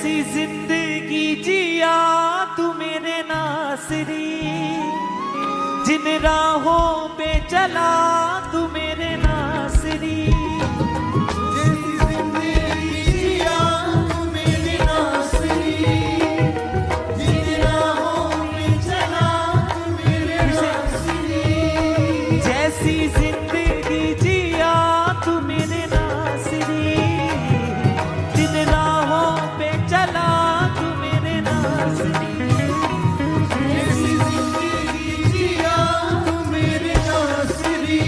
जैसी जिंदगी जिया तू मेरे नासरी, जिन राहों पे चला तू मेरे नासरी। जैसी जिंदगी जिया तू मेरे नासरी, जिन राहों पे चला तू मेरे नासरी। जैसी जिंदगी जिया तू मेरे नासरी, जिन राहों पे चला तू मेरे नासरी। जैसी जिंदगी जिया तू मेरे नासरी,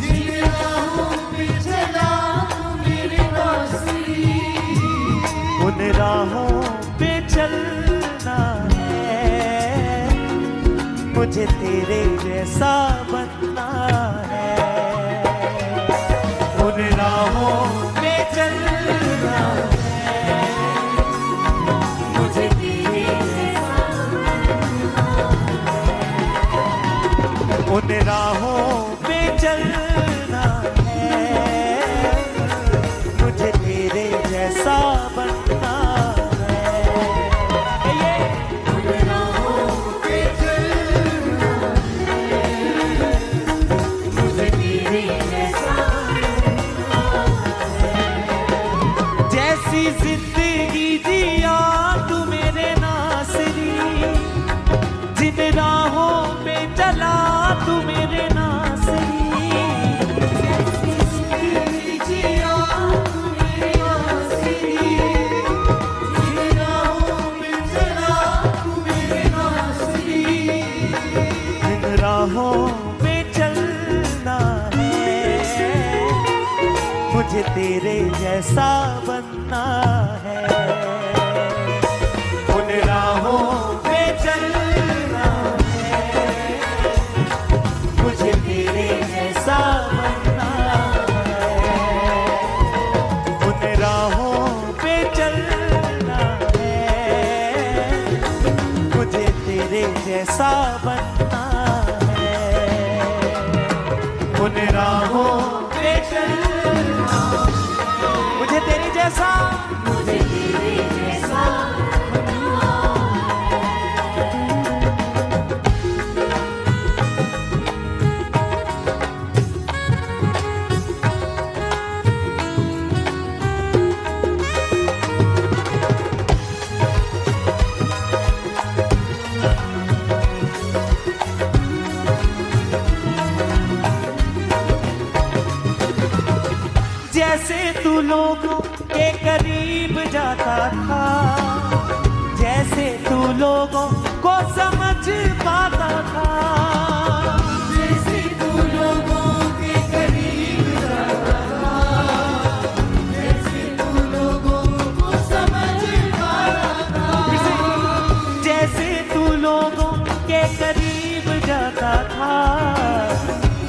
जिन राहों पे चला तू मेरे नासरी। उन राहों पे चलना है, मुझे तेरे जैसा बनना है। उन राहों पे चलना है, मुझे तेरे जैसा बनना है। उन राहों पे चलना है, मुझे तेरे जैसा बनना है। उन राहों पे चलना है, मुझे तेरे जैसा बनना है। जैसी जिंदगी जिया तू मेरे नासरी, जिन राहों पे चला तू मेरे नासरी। जैसी जिंदगी जिया तू मेरे नासरी, जिन राहों पे चला तू मेरे नासरी। जिन राहों पे चलना है, मुझे तेरे जैसा बनना है। उन राहों पे चलना है, मुझे तेरे जैसा बनना है। उन राहों पे चलना है, मुझे तेरे जैसा बनना है। उन राहों पे चलना, मुझे तेरे जैसा, मुझे तेरे जैसा बनना है। जैसे तू लोगों के करीब जाता था, जैसे तू लोगों को समझ पाता था। जैसे तू लोगों के करीब जाता था, जैसे तू लोगों को समझ पाता था। जैसे तू लोगों के करीब जाता था,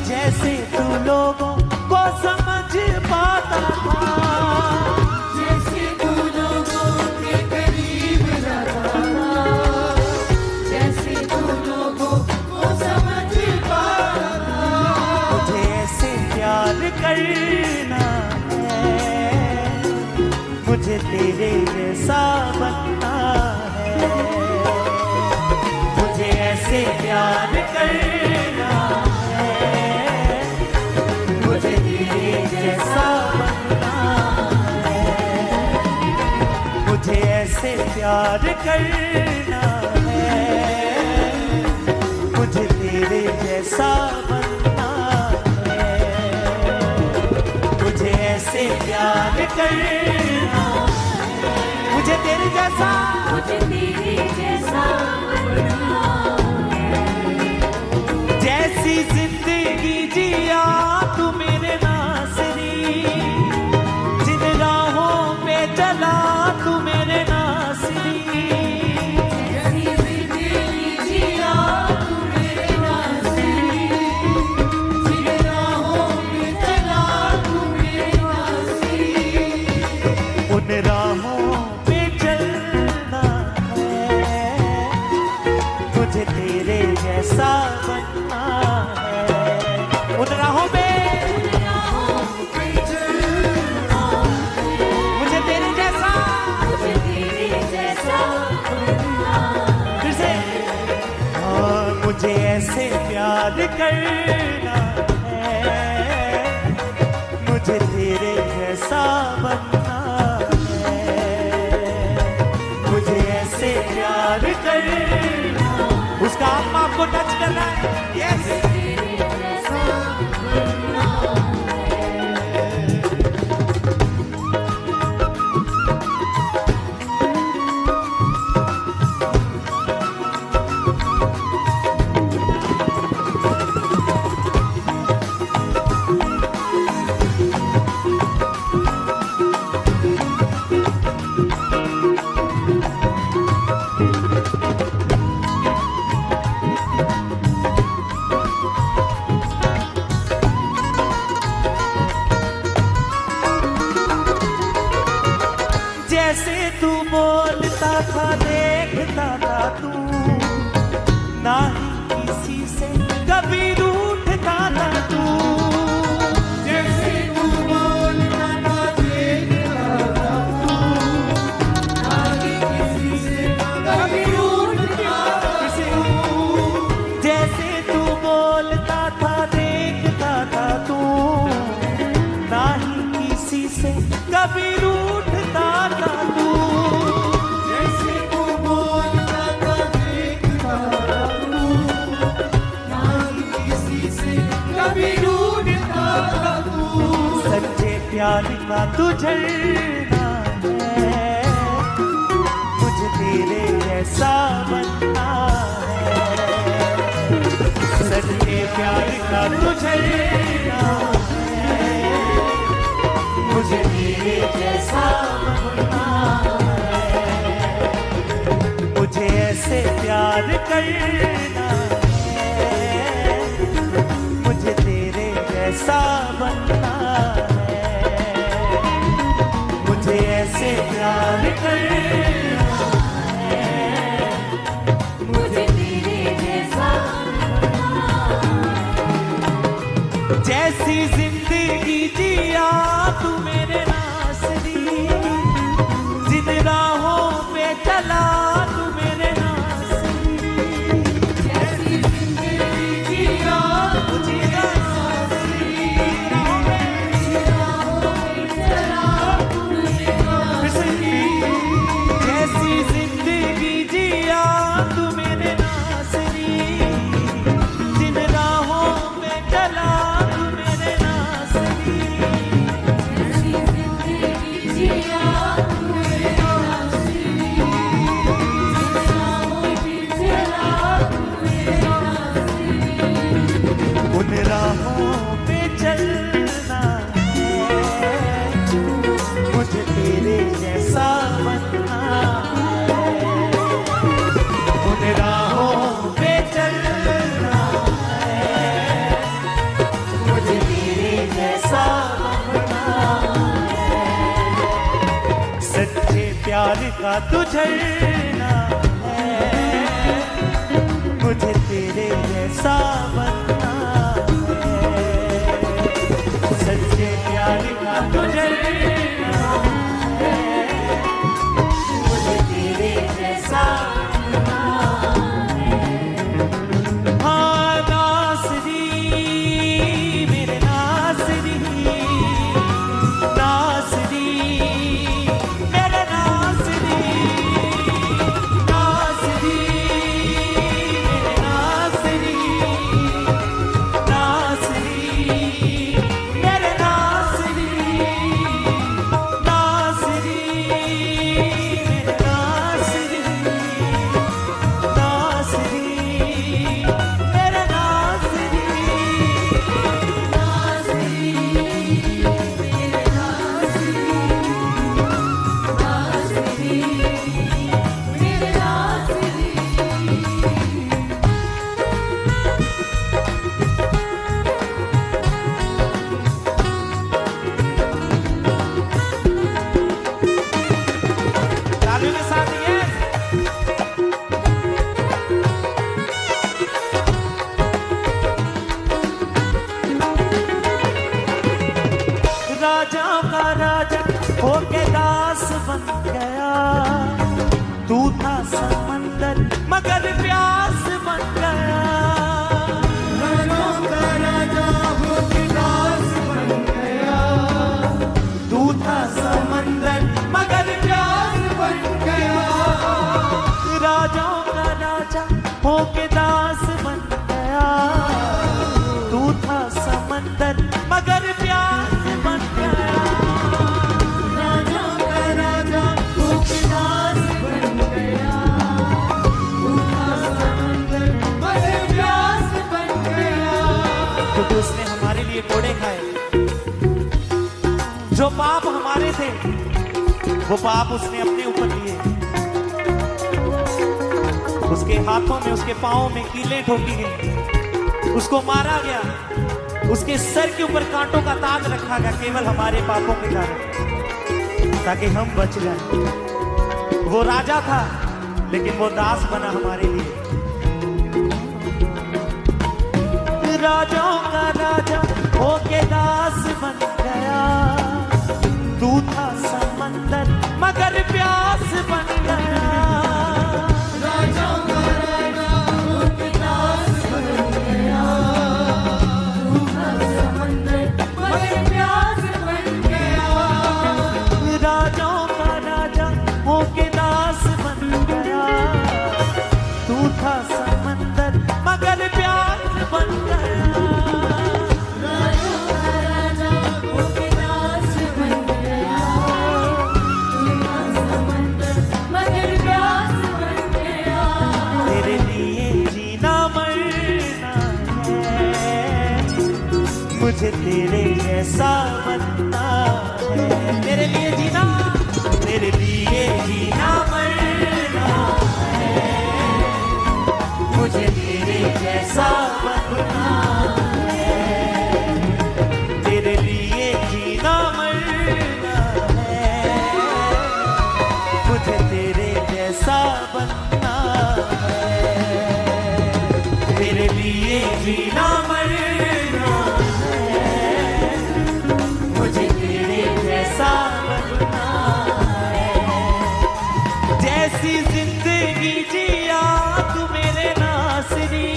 जैसे तू लोगों को समझ पाता था। जैसे तू लोगों के करीब जाता था, जैसे तू लोगों को समझ पाता था। मुझे ऐसे प्यार करना है, मुझे तेरे जैसा बनना है। मुझे ऐसे प्यार करना है, मुझे तेरे जैसा बनना है। मुझे ऐसे प्यार करना है, मुझे तेरे जैसा बनना है। मुझे ऐसे प्यार करना है, मुझे तेरे जैसा, मुझे तेरे जैसा बनना है। जैसी जिंदगी जिया तू मेरे नासरी, जिन राहों पे चला तू मेरे नासरी। जैसी जिंदगी जिया तू मेरे नासरी, जिन राहों पे चला तू मेरे नासरी। उन राहों पे चलना है, मुझे तेरे जैसा बनना है। उन राहों पे राहों पे चलना है, मुझे तेरे जैसा, मुझे प्यार करना है, मुझे तेरे जैसा बनना है, मुझे ऐसे प्यार करना। उसका आत्मा आपको टच करना है। यस जैसे तू बोलता था देखता था तू, ना ही किसी से कभी रूठता था तू। जैसे तू बोलता था देखता था तू, ना ही किसी से कभी रूठता था तू। जैसे तू बोलता था देखता था तू, ना ही किसी से कभी रूठता था तू। जैसे तू बोलता था देखता था तू, ना ही किसी से कभी रूठता था तू। सच्चे प्यार का तू झरना है, मुझे तेरे जैसा बनना है। सच्चे प्यार का तू झरना है, मुझे तेरे जैसा बनना है, मुझे ऐसे प्यार करना है, मुझे तेरे जैसा बनना है, मुझे ऐसे प्यार करना है, मुझे तेरे जैसा जैसी जिंदगी जिया तू मेरे नासरी, जिन राहों पे चला तू मेरे नासरी। जैसी जिंदगी जिया तुझे नासरी, राहों पे चला तूने फिसली। जैसी जिंदगी जिया तू मेरे नासरी, जिन राहों पे चला तू मेरे नासरी। जैसी जिंदगी जिया तूने नासरी, राहों पे चला तूने नासरी। उन राहों पे चलना है, मुझे तेरे जैसा बनना है। उन राहों पे चलना है, मुझे तेरे जैसा बनना है। सच्चे प्यार का तू झरना है, मुझे तेरे जैसा बनना है। सच्चे प्यार का तू झरना है, मुझे तेरे जैसा बनना है। हाँ नासरी मेरे नासरी, नासरी मेरे नासरी, नासरी मेरे नासरी, नासरी मेरे नासरी, नासरी मेरे नासरी, नासरी मेरे नासरी। ताली के साथ ये राजा का राजा होके दास बन गया, तू था समंदर मगर प्यास बन गया। वो पाप उसने अपने ऊपर लिए। उसके हाथों में, उसके पांवों में कीलें ठोकी गई, उसको मारा गया, उसके सर के ऊपर कांटों का ताज रखा गया केवल हमारे पापों के कारण, ताकि हम बच जाएं। वो राजा था लेकिन वो दास बना हमारे लिए। राजाओं का राजा होके दास बन गया, तू था समंदर मगर प्यास बन गया। राजाओं का राजा होके दास बन गया, तू था समंदर मगर प्यास बन गया। राजाओं का राजा होके दास बन गया, तू था समंदर मगर प्यास बन गया। राजाओं का राजा होके दास बन गया, तू था समंदर मगर प्यास बन गया। तेरे लिए जीना मरना है, मुझे तेरे जैसा बनना है। तेरे लिए जीना, तेरे लिए जीना मरना है, मुझे तेरे जैसा बनना है। तेरे लिए जीना मरना है, मुझे तेरे जैसा बनना है। तेरे लिए जीना मरना है, मुझे तेरे जैसा बनना है। जैसी जिंदगी जिया तू मेरे नासरी,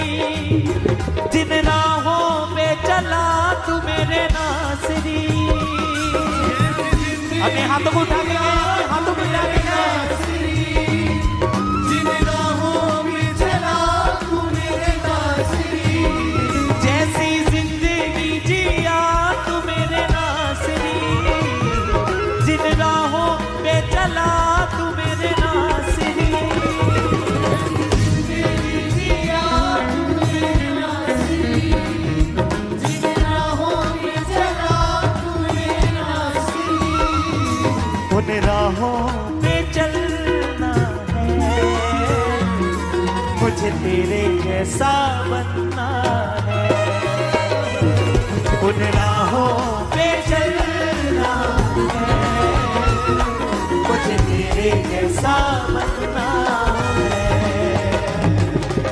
जिन राहों पे चला तू मेरे नासरी। अपने हाथों को उठा के गए, हाथों को उठा के गए। जिन राहों में चला तू मेरे नासरी, जैसी जिंदगी जिया तू मेरे नासरी, जिन राहों पे चला तू मेरे नासरी। जिंदगी जिया तू मेरे नासरी, जिन राहों में चला तू मेरे नासरी। उन राहों पे चलना है, मुझे तेरे जैसा बनना है। उन राहों पे चलना है, मुझे तेरे जैसा बनना है।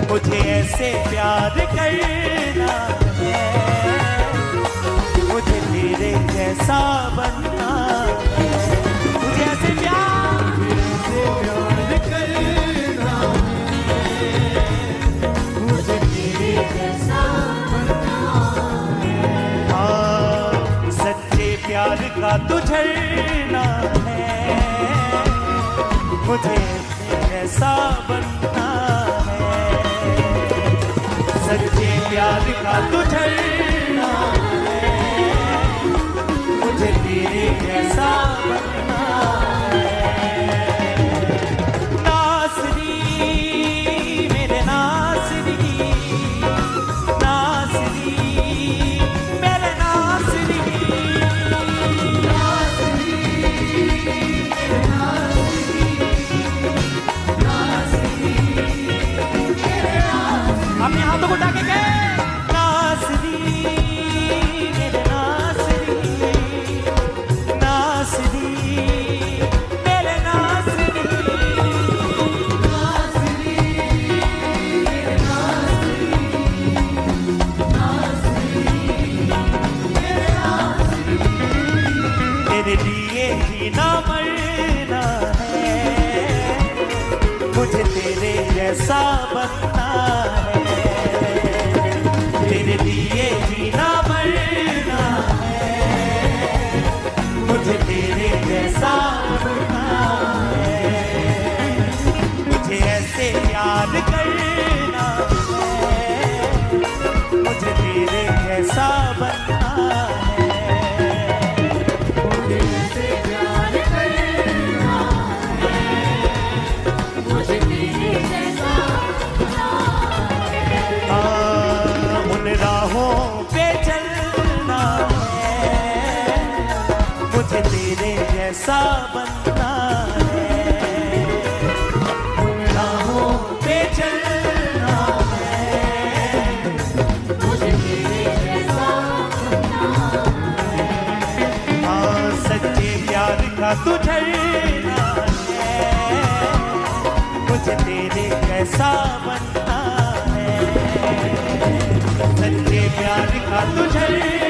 मुझे ऐसे प्यार करना है, मुझे तेरे जैसा बनना है। मुझे ऐसे प्यार करना है, मुझे तेरे जैसा बनना है। हाँ, सच्चे प्यार का तू झरना है, मुझे ऐसा बनना है। सच्चे प्यार का तू झरना है, मुझे तेरे जैसा बनना है। नासरी मेरे नासरी, नासरी मेरे नासरी। अपने हाथों को उठा के गए। नासरी मेरे नासरी, नासरी मेरे नासरी। तेरे लिए जीना मरना है, मुझे तेरे जैसा बनना है। तेरे लिए जीना मरना है, मुझे तेरे जैसा बनना है। मुझे ऐसे प्यार करना है, मुझे तेरे जैसा बनना है। मुझे प्यार करना है, मुझे तेरे जैसा बनना है। उन राहों पे चलना है, मुझे तेरे जैसा बनना कैसा बनता है। सच्चे प्यार का तुझे